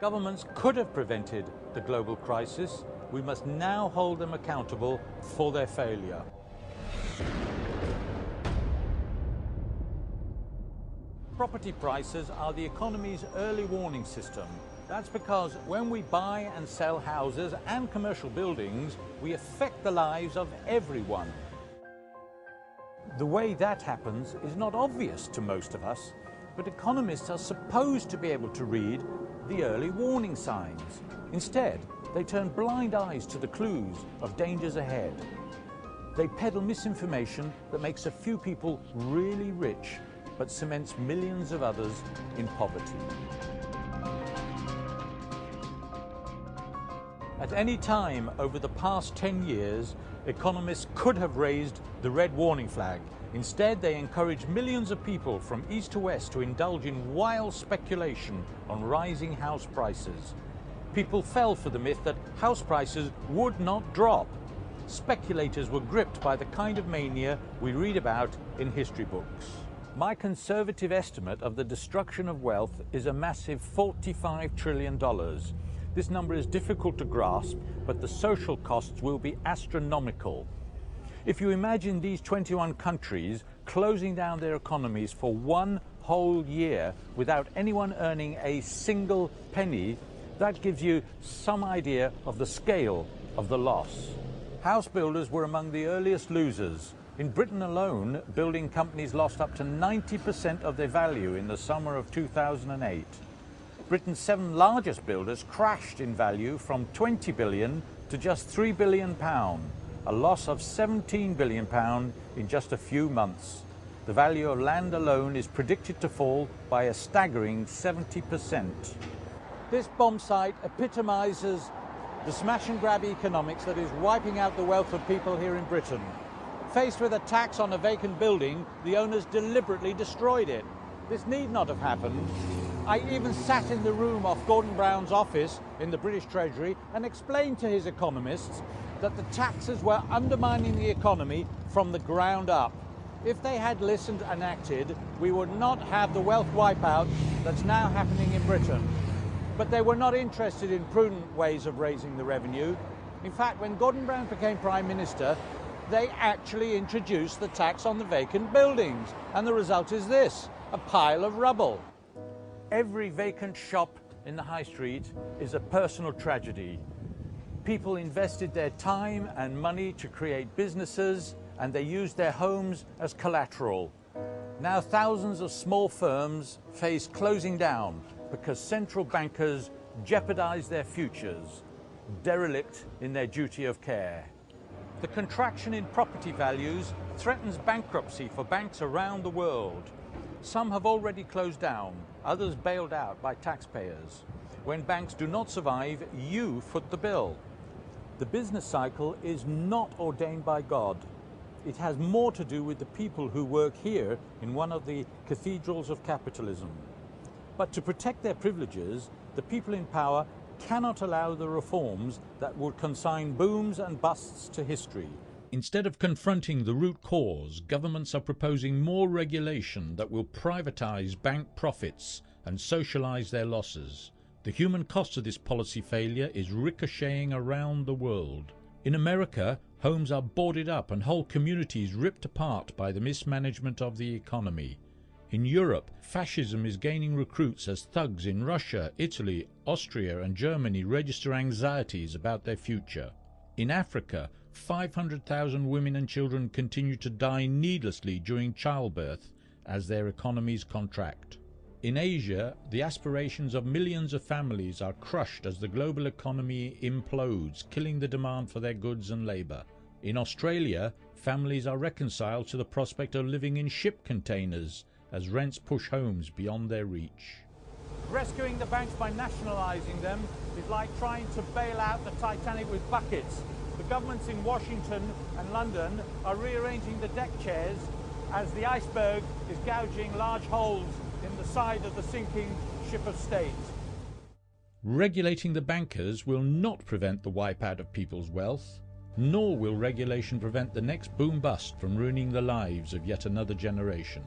Governments could have prevented the global crisis. We must now hold them accountable for their failure. Property prices are the economy's early warning system. That's because when we buy and sell houses and commercial buildings, we affect the lives of everyone. The way that happens is not obvious to most of us, but economists are supposed to be able to read the early warning signs. Instead, they turn blind eyes to the clues of dangers ahead. They peddle misinformation that makes a few people really rich, but cements millions of others in poverty. At any time over the past 10 years, economists could have raised the red warning flag. Instead, they encouraged millions of people from east to west to indulge in wild speculation on rising house prices. People fell for the myth that house prices would not drop. Speculators were gripped by the kind of mania we read about in history books. My conservative estimate of the destruction of wealth is a massive $45 trillion. This number is difficult to grasp, but the social costs will be astronomical. If you imagine these 21 countries closing down their economies for one whole year without anyone earning a single penny, that gives you some idea of the scale of the loss. House builders were among the earliest losers. In Britain alone, building companies lost up to 90% of their value in the summer of 2008. Britain's 7 largest builders crashed in value from 20 billion to just £3 billion, a loss of £17 billion in just a few months. The value of land alone is predicted to fall by a staggering 70%. This bomb site epitomizes the smash and grab economics that is wiping out the wealth of people here in Britain. Faced with a tax on a vacant building, the owners deliberately destroyed it. This need not have happened. I even sat in the room off Gordon Brown's office in the British Treasury and explained to his economists that the taxes were undermining the economy from the ground up. If they had listened and acted, we would not have the wealth wipeout that's now happening in Britain. But they were not interested in prudent ways of raising the revenue. In fact, when Gordon Brown became Prime Minister, they actually introduced the tax on the vacant buildings. And the result is this, a pile of rubble. Every vacant shop in the high street is a personal tragedy. People invested their time and money to create businesses, and they used their homes as collateral. Now thousands of small firms face closing down because central bankers jeopardize their futures, derelict in their duty of care. The contraction in property values threatens bankruptcy for banks around the world. Some have already closed down, others bailed out by taxpayers. When banks do not survive, you foot the bill. The business cycle is not ordained by God. It has more to do with the people who work here in one of the cathedrals of capitalism. But to protect their privileges, the people in power cannot allow the reforms that would consign booms and busts to history. Instead of confronting the root cause, governments are proposing more regulation that will privatize bank profits and socialize their losses. The human cost of this policy failure is ricocheting around the world. In America, homes are boarded up and whole communities ripped apart by the mismanagement of the economy. In Europe, fascism is gaining recruits as thugs in Russia, Italy, Austria and Germany register anxieties about their future. In Africa, 500,000 women and children continue to die needlessly during childbirth as their economies contract. In Asia, the aspirations of millions of families are crushed as the global economy implodes, killing the demand for their goods and labour. In Australia, families are reconciled to the prospect of living in ship containers as rents push homes beyond their reach. Rescuing the banks by nationalising them is like trying to bail out the Titanic with buckets. The governments in Washington and London are rearranging the deck chairs as the iceberg is gouging large holes in the side of the sinking ship of state. Regulating the bankers will not prevent the wipeout of people's wealth, nor will regulation prevent the next boom-bust from ruining the lives of yet another generation.